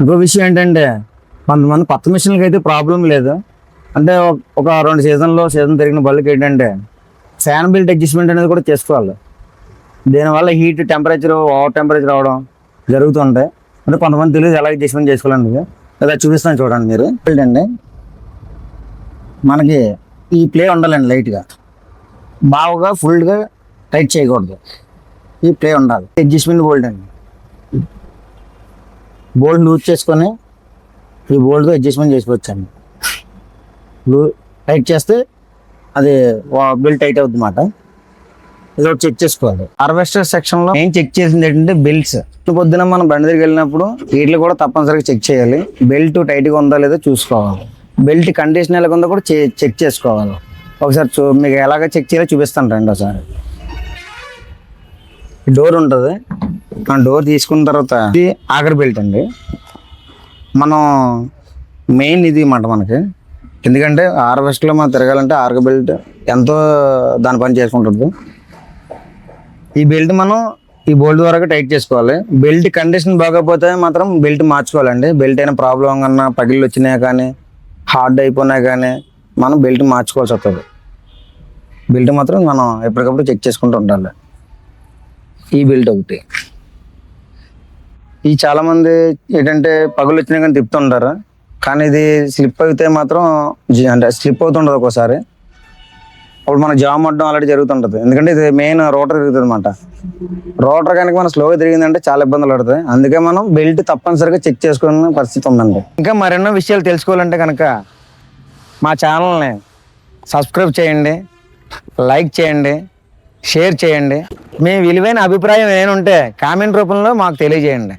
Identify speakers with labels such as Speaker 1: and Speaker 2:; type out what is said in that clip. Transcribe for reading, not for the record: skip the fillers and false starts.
Speaker 1: ఇంకో విషయం ఏంటంటే కొంతమంది కొత్త మిషన్లకి అయితే ప్రాబ్లం లేదు. అంటే ఒక 2 సీజన్ తిరిగిన బళ్ళకి ఏంటంటే ఫ్యాన్ బెల్ట్ అడ్జస్ట్మెంట్ అనేది కూడా చేసుకోవాలి. దీనివల్ల హీట్ ఓవర్ టెంపరేచర్ అవడం జరుగుతుంటాయి. అంటే కొంతమంది తెలియదు ఎలా అడ్జస్ట్మెంట్ చేసుకోవాలండి. లేదా చూపిస్తాను చూడండి మీరు. బెల్ట్ అండి మనకి ఈ ప్లే ఉండాలండి, లైట్గా బాగా ఫుల్గా టైట్ చేయకూడదు. ఈ ప్లే ఉండాలి. అడ్జస్ట్మెంట్ బోల్ట్ అండి, బోల్ట్ లూజ్ చేసుకొని ఈ బోల్ట్తో అడ్జస్ట్మెంట్ చేసుకోవచ్చండి. టైట్ చేస్తే అది బెల్ట్ టైట్ అవుతుంది అన్నమాట. ఇది ఒకటి చెక్ చేసుకోవాలి. హార్వెస్టర్ సెక్షన్లో ఏం చెక్ చేసింది ఏంటంటే బెల్ట్స్. పొద్దున మనం బండి దగ్గరికి వెళ్ళినప్పుడు వీటిని కూడా తప్పనిసరిగా చెక్ చేయాలి. బెల్ట్ టైట్గా ఉందా లేదో చూసుకోవాలి. బెల్ట్ కండిషన్ ఎలా ఉందో కూడా చెక్ చేసుకోవాలి. ఒకసారి మీకు ఎలాగ చెక్ చేయాలో చూపిస్తాను రండి ఒకసారి. డోర్ ఉంటుంది, ఆ డోర్ తీసుకున్న తర్వాత ఇది ఆఖరి బెల్ట్ అండి. మనం మెయిన్ ఇది అన్నమాట మనకి. ఎందుకంటే హార్వెస్ట్లో మనం తిరగాలంటే ఆర్గ బెల్ట్ ఎంతో దాని పని చేసుకుంటుంది. ఈ బెల్ట్ మనం ఈ బోల్ట్ ద్వారా టైట్ చేసుకోవాలి. బెల్ట్ కండిషన్ బాగోకపోతే మాత్రం బెల్ట్ మార్చుకోవాలండి. బెల్ట్ అయినా ప్రాబ్లం కన్నా పగిలి వచ్చినా కానీ హార్డ్ అయిపోయినా కానీ మనం బెల్ట్ మార్చుకోవాల్సి వస్తుంది. బెల్ట్ మాత్రం మనం ఎప్పటికప్పుడు చెక్ చేసుకుంటూ ఉండాలి. ఈ బెల్ట్ ఒకటి. ఈ చాలామంది ఏంటంటే పగులు వచ్చినా కానీ తిప్పుతుంటారు, కానీ ఇది స్లిప్ అయితే మాత్రం అంటే స్లిప్ అవుతుంటుంది ఒక్కోసారి. అప్పుడు మన జామ్ అడ్డం ఆల్రెడీ జరుగుతుంటుంది. ఎందుకంటే ఇది మెయిన్ రోటర్ తిరుగుతుంది అనమాట. రోటర్ కనుక మనం స్లోగా తిరిగిందంటే చాలా ఇబ్బందులు పడుతుంది. అందుకే మనం బెల్ట్ తప్పనిసరిగా చెక్ చేసుకునే పరిస్థితి ఉందండి. ఇంకా మరెన్నో విషయాలు తెలుసుకోవాలంటే కనుక మా ఛానల్ని సబ్స్క్రైబ్ చేయండి, లైక్ చేయండి, షేర్ చేయండి. మీ విలువైన అభిప్రాయం ఏముంటే కామెంట్ రూపంలో మాకు తెలియజేయండి.